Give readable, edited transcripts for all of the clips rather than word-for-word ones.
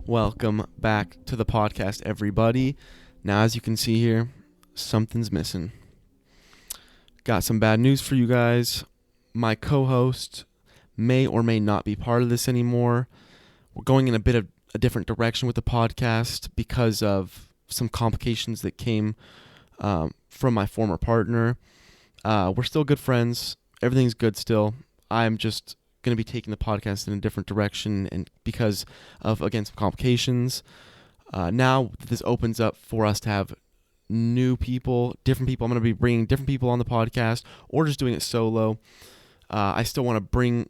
Welcome back to the podcast, everybody. Now, as you can see here, something's missing. Got some bad news for you guys. My co-host may or may not be part of this anymore. We're going in a bit of a different direction with the podcast because of some complications that came from my former partner. We're still good friends. Everything's good still. I'm just going to be taking the podcast in a different direction, and because of, again, some complications. Now this opens up for us to have new people, different people. I'm going to be bringing different people on the podcast, or just doing it solo. I still want to bring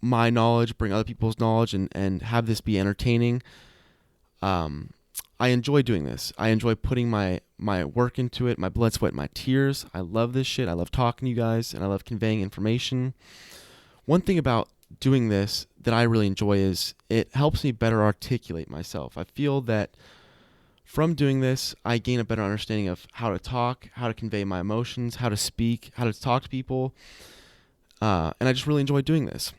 my knowledge, bring other people's knowledge, and have this be entertaining. I enjoy doing this. I enjoy putting my work into it, my blood, sweat, my tears. I love this shit. I love talking to you guys, and I love conveying information. One thing about doing this that I really enjoy is it helps me better articulate myself. I feel that from doing this, I gain a better understanding of how to talk, how to convey my emotions, how to speak, how to talk to people, and I just really enjoy doing this.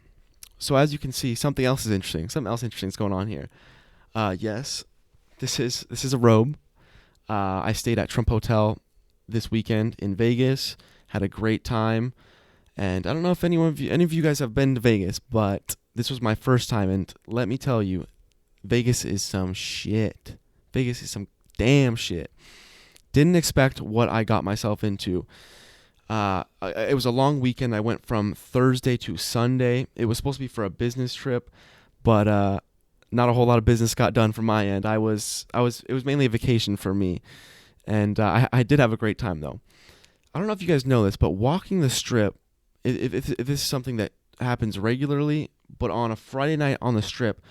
So as you can see, something else is interesting. Something else interesting is going on here. Yes, this is a robe. I stayed at Trump Hotel this weekend in Vegas. Had a great time. And I don't know if any of you guys have been to Vegas, but this was my first time, and let me tell you, Vegas is some shit. Vegas is some damn shit. Didn't expect what I got myself into. It was a long weekend. I went from Thursday to Sunday. It was supposed to be for a business trip, but not a whole lot of business got done from my end. It was mainly a vacation for me, and I did have a great time though. I don't know if you guys know this, but walking the Strip, if this is something that happens regularly, but on a Friday night on the Strip,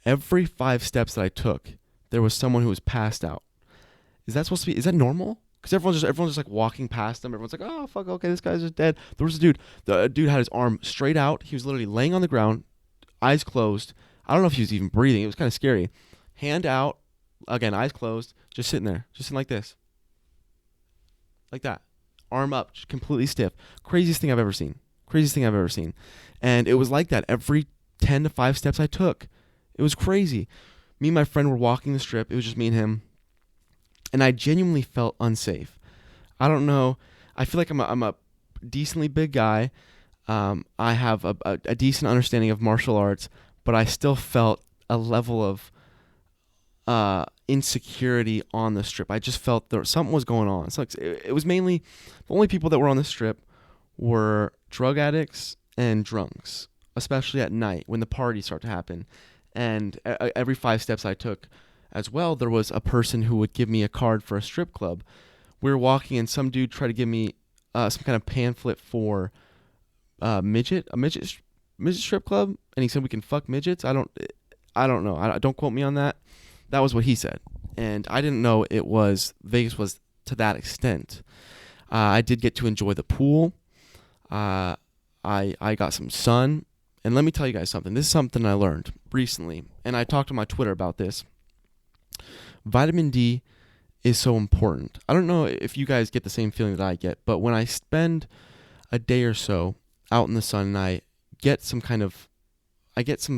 every 5 steps that I took, there was someone who was passed out. Is that normal? Because everyone's just like walking past them. Everyone's like, oh, fuck, okay, this guy's just dead. There was a dude. The dude had his arm straight out. He was literally laying on the ground, eyes closed. I don't know if he was even breathing. It was kind of scary. Hand out, again, eyes closed, just sitting there, just sitting like this. Like that. Arm up, just completely stiff. Craziest thing I've ever seen. And it was like that every 10 to 5 steps I took. It was crazy. Me and my friend were walking the Strip. It was just me and him. And I genuinely felt unsafe. I don't know. I feel like I'm a decently big guy. I have a decent understanding of martial arts, but I still felt a level of insecurity on the Strip. I just felt there something was going on. So it was mainly the only people that were on the Strip were drug addicts and drunks, especially at night when the parties start to happen. And every 5 steps I took as well, there was a person who would give me a card for a strip club. We were walking and some dude tried to give me some kind of pamphlet for a midget strip club, and he said we can fuck midgets. I don't know. Don't quote me on that. That was what he said, and I didn't know Vegas was to that extent. I did get to enjoy the pool. I got some sun, and let me tell you guys something. This is something I learned recently, and I talked on my Twitter about this. Vitamin D is so important. I don't know if you guys get the same feeling that I get, but when I spend a day or so out in the sun and I get some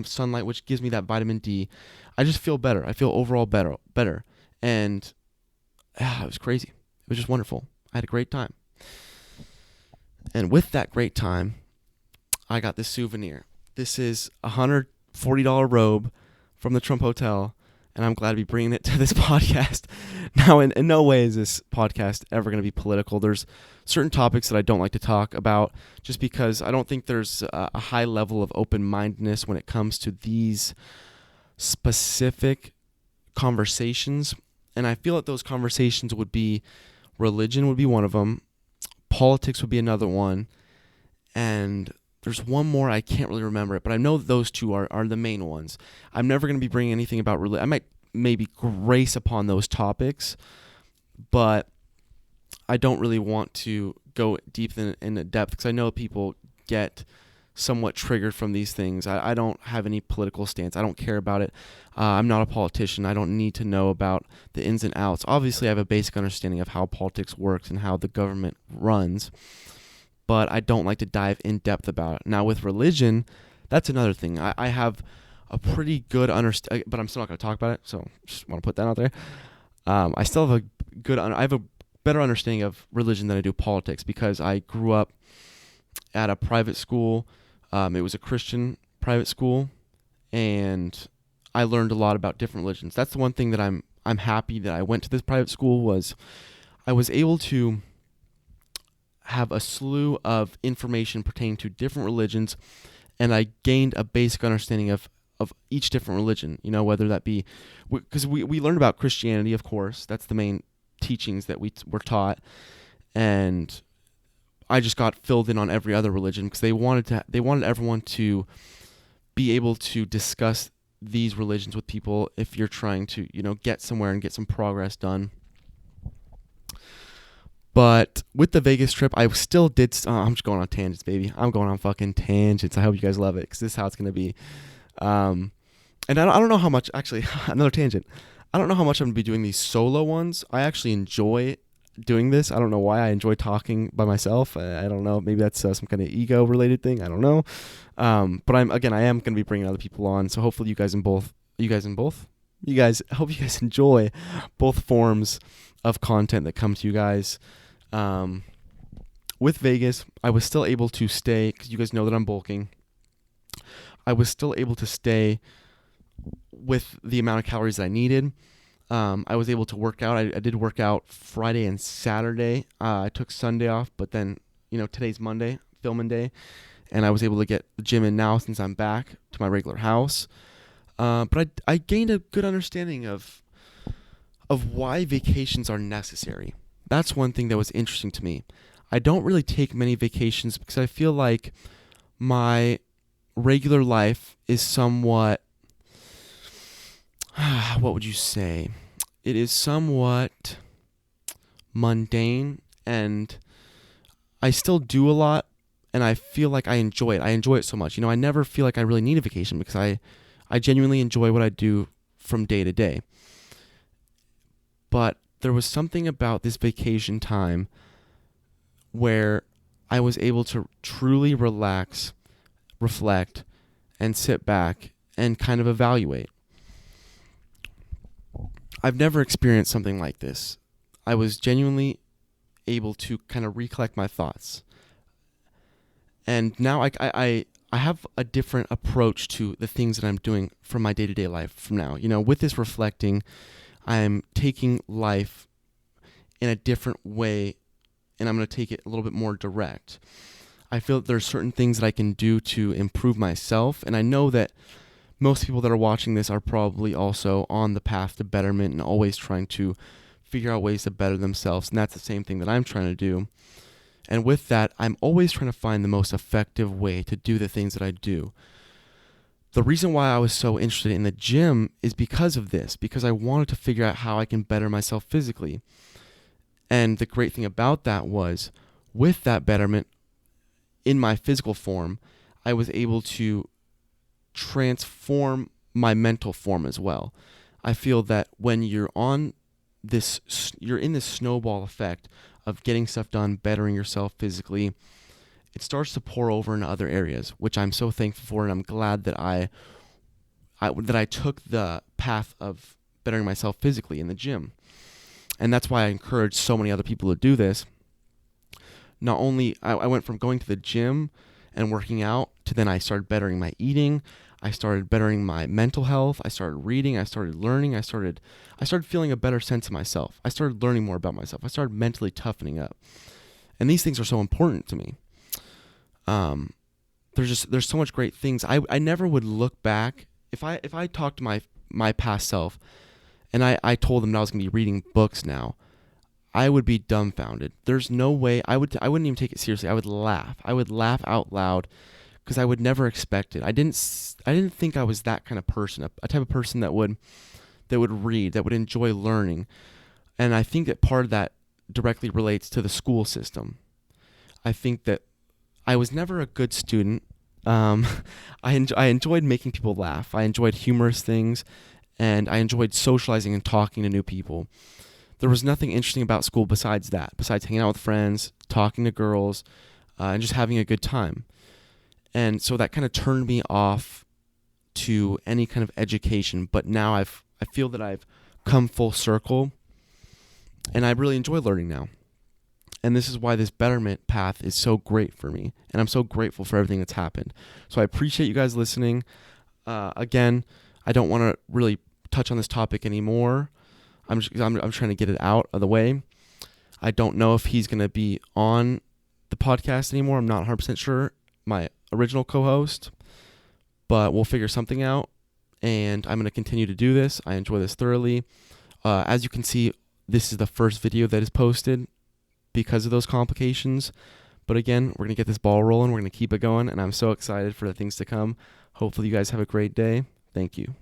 sunlight, which gives me that vitamin D, I just feel better. I feel overall better. And it was crazy. It was just wonderful. I had a great time. And with that great time, I got this souvenir. This is a $140 robe from the Trump Hotel, and I'm glad to be bringing it to this podcast. Now, in no way is this podcast ever going to be political. There's certain topics that I don't like to talk about just because I don't think there's a high level of open-mindedness when it comes to these specific conversations. And I feel that those conversations would be religion would be one of them, politics would be another one, and there's one more, I can't really remember it, but I know those two are the main ones. I'm never going to be bringing anything about religion. I might maybe grace upon those topics, but I don't really want to go deep in depth because I know people get somewhat triggered from these things. I don't have any political stance. I don't care about it. I'm not a politician. I don't need to know about the ins and outs. Obviously, I have a basic understanding of how politics works and how the government runs, but I don't like to dive in depth about it. Now, with religion, that's another thing. I have a pretty good understanding, but I'm still not going to talk about it, so just want to put that out there. I still have I have a better understanding of religion than I do politics, because I grew up at a private school. It was a Christian private school, and I learned a lot about different religions. That's the one thing that I'm happy that I went to this private school, was I was able to have a slew of information pertaining to different religions, and I gained a basic understanding of each different religion, whether that be, because we learned about Christianity, of course. That's the main teachings that we were taught, and I just got filled in on every other religion, because they wanted everyone to be able to discuss these religions with people if you're trying to, get somewhere and get some progress done. But with the Vegas trip, I still did. I'm just going on tangents, baby. I'm going on fucking tangents. I hope you guys love it, because this is how it's going to be. And I don't know how much, actually, another tangent. I don't know how much I'm going to be doing these solo ones. I actually enjoy doing this. I don't know why I enjoy talking by myself. I don't know. Maybe that's some kind of ego related thing. I don't know. But I am going to be bringing other people on. So hopefully you guys, hope you guys enjoy both forms of content that come to you guys. With Vegas, I was still able to stay, because you guys know that I'm bulking. I was still able to stay with the amount of calories that I needed. I was able to work out. I did work out Friday and Saturday. I took Sunday off, but then, today's Monday, filming day, and I was able to get the gym in now since I'm back to my regular house. But I gained a good understanding of why vacations are necessary. That's one thing that was interesting to me. I don't really take many vacations, because I feel like my regular life is somewhat, what would you say? It is somewhat mundane, and I still do a lot, and I feel like I enjoy it. I enjoy it so much. I never feel like I really need a vacation, because I genuinely enjoy what I do from day to day. But there was something about this vacation time where I was able to truly relax, reflect, and sit back and kind of evaluate. I've never experienced something like this. I was genuinely able to kind of recollect my thoughts. And now I have a different approach to the things that I'm doing from my day-to-day life from now. With this reflecting, I'm taking life in a different way, and I'm going to take it a little bit more direct. I feel that there's certain things that I can do to improve myself, and I know that most people that are watching this are probably also on the path to betterment and always trying to figure out ways to better themselves, and that's the same thing that I'm trying to do. And with that, I'm always trying to find the most effective way to do the things that I do. The reason why I was so interested in the gym is because of this, because I wanted to figure out how I can better myself physically. And the great thing about that was, with that betterment in my physical form, I was able to transform my mental form as well. I feel that when you're in this snowball effect of getting stuff done, bettering yourself physically, it starts to pour over into other areas, which I'm so thankful for, and I'm glad that I took the path of bettering myself physically in the gym. And that's why I encourage so many other people to do this. Not only, I went from going to the gym and working out to then I started bettering my eating. I started bettering my mental health. I started reading. I started learning. I started feeling a better sense of myself. I started learning more about myself. I started mentally toughening up. And these things are so important to me. There's so much great things. I never would look back if I talked to my past self and I told them that I was going to be reading books now, I would be dumbfounded. There's no way I wouldn't even take it seriously. I would laugh. I would laugh out loud because I would never expect it. I didn't think I was that kind of person, a type of person that would read, that would enjoy learning. And I think that part of that directly relates to the school system. I think that I was never a good student. I enjoyed making people laugh. I enjoyed humorous things, and I enjoyed socializing and talking to new people. There was nothing interesting about school besides hanging out with friends, talking to girls, and just having a good time. And so that kind of turned me off to any kind of education, but now I feel that I've come full circle, and I really enjoy learning now. And this is why this betterment path is so great for me, and I'm so grateful for everything that's happened. So I appreciate you guys listening. Again, I don't want to really touch on this topic anymore. I'm trying to get it out of the way. I don't know if he's going to be on the podcast anymore. I'm not 100% sure. My original co-host, but we'll figure something out, and I'm going to continue to do this. I enjoy this thoroughly. As you can see, this is the first video that is posted because of those complications. But again, we're going to get this ball rolling. We're going to keep it going, and I'm so excited for the things to come. Hopefully you guys have a great day. Thank you.